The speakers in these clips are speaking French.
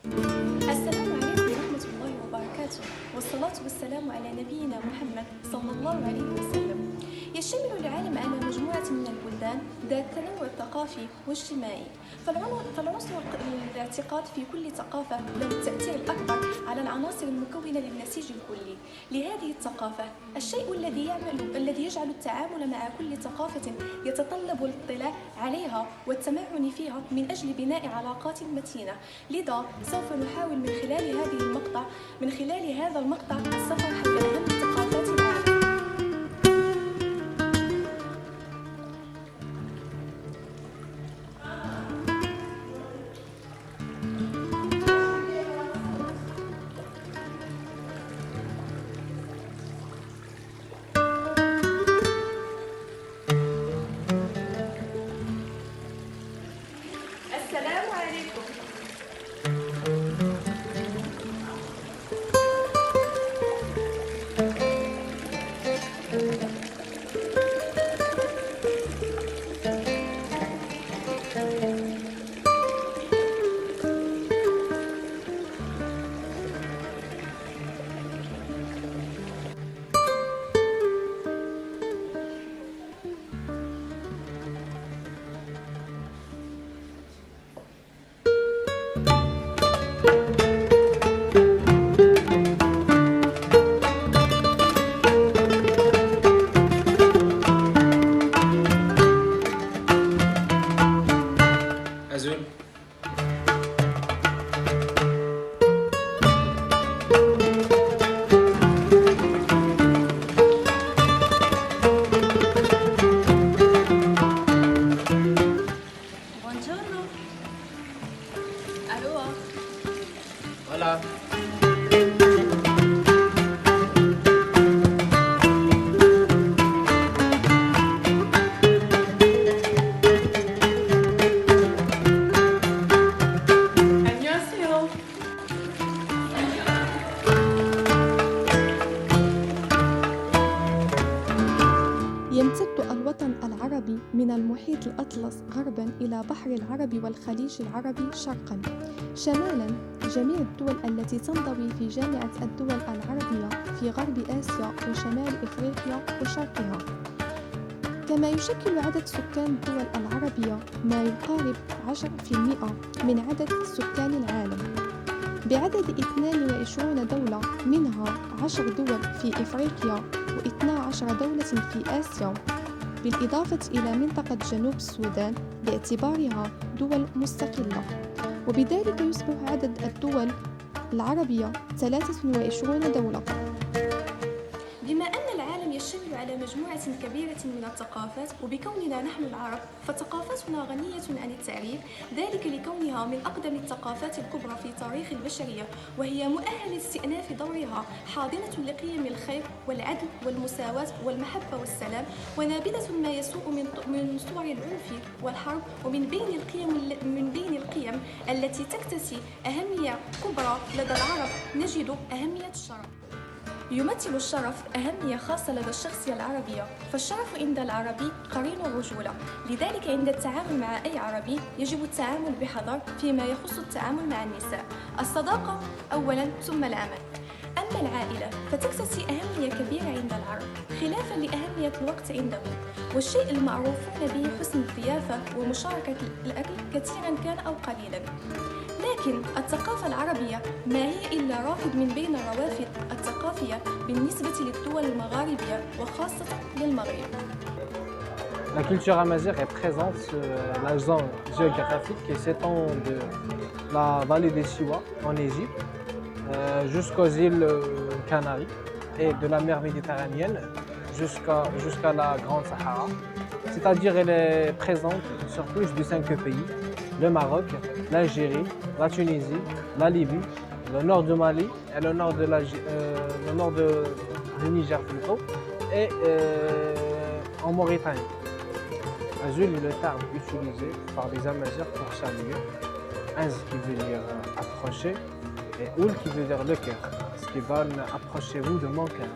السلام عليكم ورحمة الله وبركاته، والصلاة والسلام على نبينا محمد صلى الله عليه وسلم. يشتمل العالم على مجموعة من البلدان ذات تنوع ثقافي واجتماعي، فالعنصر الاعتقاد في كل ثقافة له التأثير الأكبر على العناصر المكونة للنسيج الكلي لهذه الثقافة. الشيء الذي يجعل التعامل مع كل ثقافة يتطلب الاطلاع عليها والتمعن فيها من أجل بناء علاقات متينة. لذا سوف نحاول من خلال هذا المقطع السفر حول أهم ثقافات العالم. السلام عليكم. Azul. Buongiorno. Allô? Hola. 안녕하세요. يمتد الوطن العربي من المحيط الأطلس غرباً إلى بحر العرب والخليج العربي شرقاً. شمالاً جميع الدول التي تنضوي في جامعة الدول العربية في غرب آسيا وشمال إفريقيا وشرقها. كما يشكل عدد سكان الدول العربية ما يقارب 10% من عدد سكان العالم، بعدد 22 دولة، منها 10 دول في إفريقيا و12 دولة في آسيا، بالإضافة إلى منطقة جنوب السودان باعتبارها دول مستقلة. وبذلك يصبح عدد الدول العربية 23 دولة. بما أن العالم يشتمل على مجموعة كبيرة من الثقافات، وبكوننا نحن العرب فثقافتنا غنية عن التعريف، ذلك لكونها من أقدم الثقافات الكبرى في تاريخ البشرية، وهي مؤهل لاستئناف دورها، حاضنة لقيم الخير والعدل والمساواة والمحبة والسلام، ونابذة ما يسوء من صور العنف والحرب، ومن بين القيم التي تكتسي أهمية كبرى لدى العرب نجد أهمية الشرف. يمثل الشرف أهمية خاصة لدى الشخصية العربية، فالشرف عند العربي قرين الرجولة، لذلك عند التعامل مع أي عربي يجب التعامل بحذر فيما يخص التعامل مع النساء. الصداقة أولا ثم الأمان. أما العائلة فتكتسي أهمية كبيرة عند العرب خلافا لأهمية الوقت عندهم، والشيء المعروفون به حسن الضيافة ومشاركة الأكل كثيرا كان أو قليلا. لكن الثقافة العربية ما هي إلا رافد من بين الروافد الثقافية بالنسبة للدول المغاربية وخاصة للمغرب. La culture amazigh est présente sur la zone géographique qui s'étend de la vallée des Siwa en Égypte jusqu'aux îles Canaries et de la mer Méditerranéenne jusqu'à la Grande Sahara. C'est-à-dire elle est présente sur plus de 5 pays, le Maroc, l'Algérie, la Tunisie, la Libye, le nord du Mali et le nord du Niger plutôt, et en Mauritanie. Azul est le terme utilisé par les Amazirs pour saluer. Az qui veut dire approcher et Oul qui veut dire le cœur, ce qui va approchez-vous de mon cœur.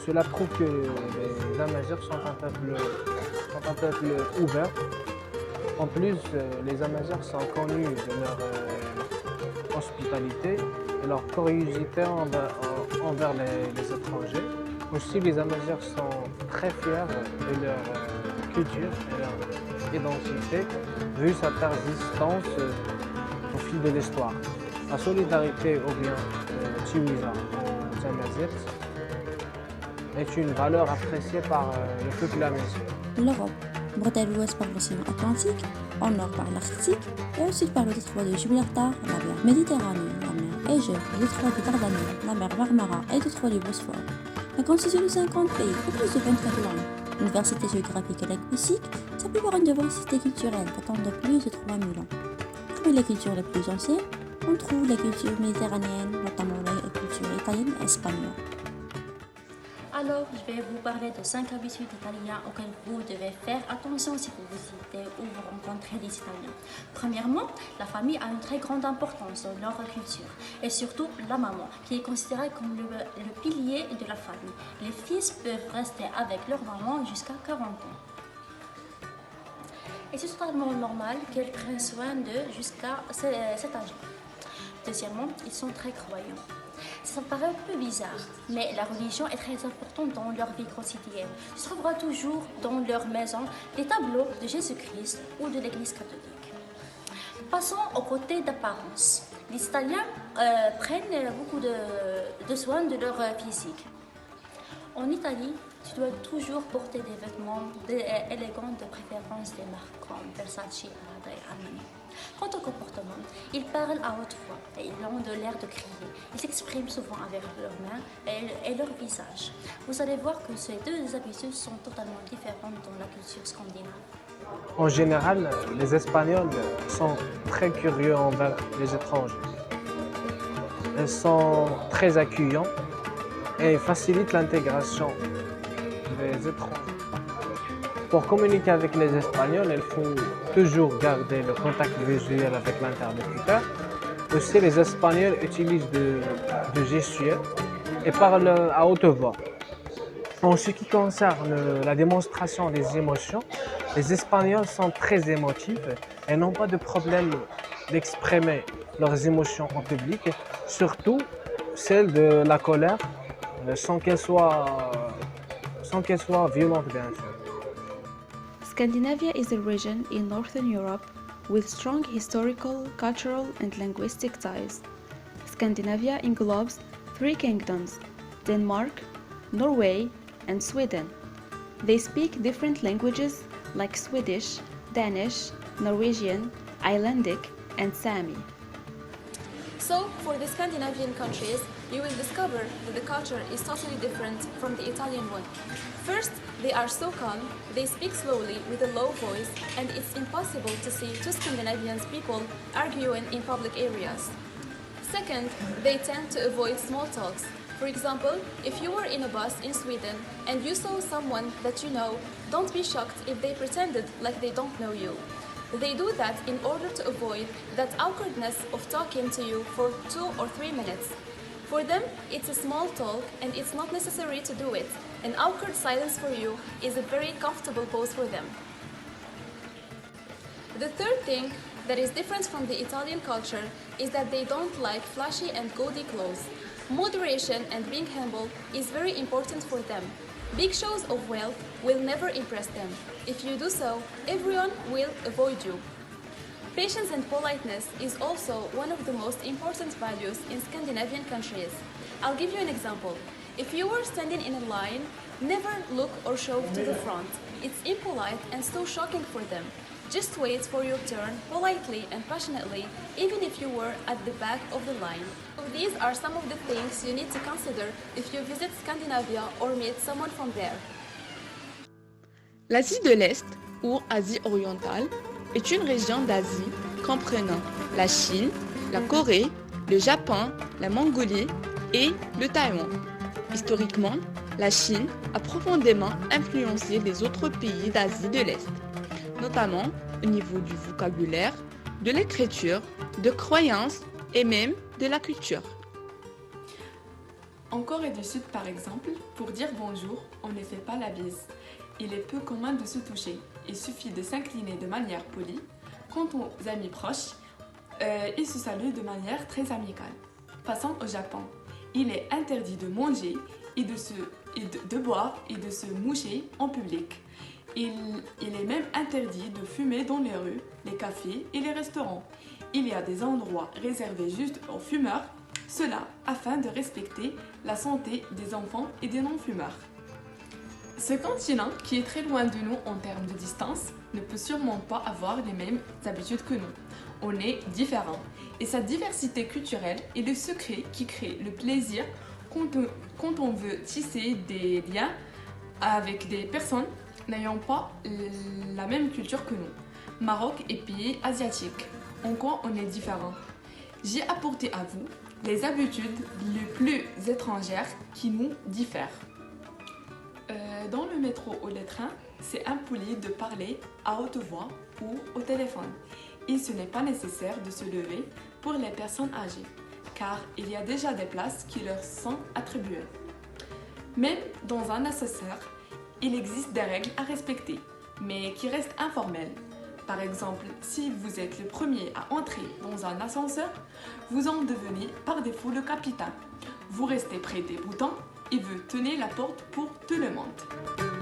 Cela prouve que les Amazirs sont un peuple ouvert. En plus, les Amazirs sont connus de leur hospitalité et leur curiosité envers les étrangers. Aussi, les Amazirs sont très fiers de leur culture et leur identité, vu sa persistance au fil de l'histoire. La solidarité ou bien Tiwiza aux Amazirs est une valeur appréciée par le peuple amazigh. L'Europe, bordée à l'ouest par l'océan Atlantique, au nord par l'Arctique et au sud par le détroit de Gibraltar, la mer Méditerranée, la mer Égée, le détroit de Dardanelles, la mer Marmara et le détroit du Bosphore. Elle constitue de 50 pays et plus de 24 langues. Une diversité géographique et linguistique s'appuie par une diversité culturelle datant de plus de 3000 ans. Parmi les cultures les plus anciennes, on trouve la culture méditerranéenne, notamment la culture italienne et espagnole. Alors, je vais vous parler de 5 habitudes italiennes auxquelles vous devez faire attention si vous visitez ou vous rencontrez des Italiens. Premièrement, la famille a une très grande importance dans leur culture, et surtout la maman, qui est considérée comme le pilier de la famille. Les fils peuvent rester avec leur maman jusqu'à 40 ans. Et c'est totalement normal qu'elles prennent soin d'eux jusqu'à cet âge. Deuxièmement, ils sont très croyants. Ça paraît un peu bizarre, mais la religion est très importante dans leur vie quotidienne. Tu trouveras toujours dans leur maison des tableaux de Jésus-Christ ou de l'Église catholique. Passons au côté d'apparence. Les Italiens prennent beaucoup de soin de leur physique. En Italie, tu dois toujours porter des vêtements élégants, de préférence des marques comme Versace, Prada et Armani. Quant au comportement, ils parlent à haute voix et ils ont de l'air de crier. Ils s'expriment souvent avec leurs mains et leur visage. Vous allez voir que ces deux habitudes sont totalement différentes dans la culture scandinave. En général, les Espagnols sont très curieux envers les étrangers. Ils sont très accueillants et facilitent l'intégration des étrangers. Pour communiquer avec les Espagnols, il faut toujours garder le contact visuel avec l'interlocuteur. Aussi, les Espagnols utilisent de gestuels et parlent à haute voix. En ce qui concerne la démonstration des émotions, les Espagnols sont très émotifs et n'ont pas de problème d'exprimer leurs émotions en public, surtout celle de la colère, sans qu'elle soit violente, bien sûr. Scandinavia is a region in Northern Europe with strong historical, cultural, and linguistic ties. Scandinavia englobes 3 kingdoms: Denmark, Norway, and Sweden. They speak different languages like Swedish, Danish, Norwegian, Icelandic, and Sami. So, for the Scandinavian countries, you will discover that the culture is totally different from the Italian one. First, they are so calm, they speak slowly with a low voice, and it's impossible to see two Scandinavian people arguing in public areas. Second, they tend to avoid small talks. For example, if you were in a bus in Sweden and you saw someone that you know, don't be shocked if they pretended like they don't know you. They do that in order to avoid that awkwardness of talking to you for 2 or 3 minutes. For them, it's a small talk and it's not necessary to do it. An awkward silence for you is a very comfortable pose for them. The third thing that is different from the Italian culture is that they don't like flashy and gaudy clothes. Moderation and being humble is very important for them. Big shows of wealth will never impress them. If you do so, everyone will avoid you. Patience and politeness is also one of the most important values in Scandinavian countries. I'll give you an example. If you were standing in a line, never look or shove to the front. It's impolite and so shocking for them. Just wait for your turn politely and passionately, even if you were at the back of the line. So these are some of the things you need to consider if you visit Scandinavia or meet someone from there. L'Asie de l'Est, ou Asie orientale, est une région d'Asie comprenant la Chine, la Corée, le Japon, la Mongolie et le Taïwan. Historiquement, la Chine a profondément influencé les autres pays d'Asie de l'Est, notamment au niveau du vocabulaire, de l'écriture, de croyances et même de la culture. En Corée du Sud, par exemple, pour dire bonjour, on ne fait pas la bise. Il est peu commun de se toucher. Il suffit de s'incliner de manière polie. Quant aux amis proches, Ils se saluent de manière très amicale. Passons au Japon. Il est interdit de manger et de boire et de se moucher en public. Il est même interdit de fumer dans les rues, les cafés et les restaurants. Il y a des endroits réservés juste aux fumeurs, cela afin de respecter la santé des enfants et des non-fumeurs. Ce continent, qui est très loin de nous en termes de distance, ne peut sûrement pas avoir les mêmes habitudes que nous. On est différents. Et sa diversité culturelle est le secret qui crée le plaisir quand on veut tisser des liens avec des personnes n'ayant pas la même culture que nous. Maroc et pays asiatiques. En quoi on est différents? J'ai apporté à vous les habitudes les plus étrangères qui nous diffèrent. Dans le métro ou le train, c'est impoli de parler à haute voix ou au téléphone. Et ce n'est pas nécessaire de se lever pour les personnes âgées, car il y a déjà des places qui leur sont attribuées. Même dans un ascenseur, il existe des règles à respecter, mais qui restent informelles. Par exemple, si vous êtes le premier à entrer dans un ascenseur, vous en devenez par défaut le capitaine. Vous restez près des boutons et vous tenez la porte pour tout le monde.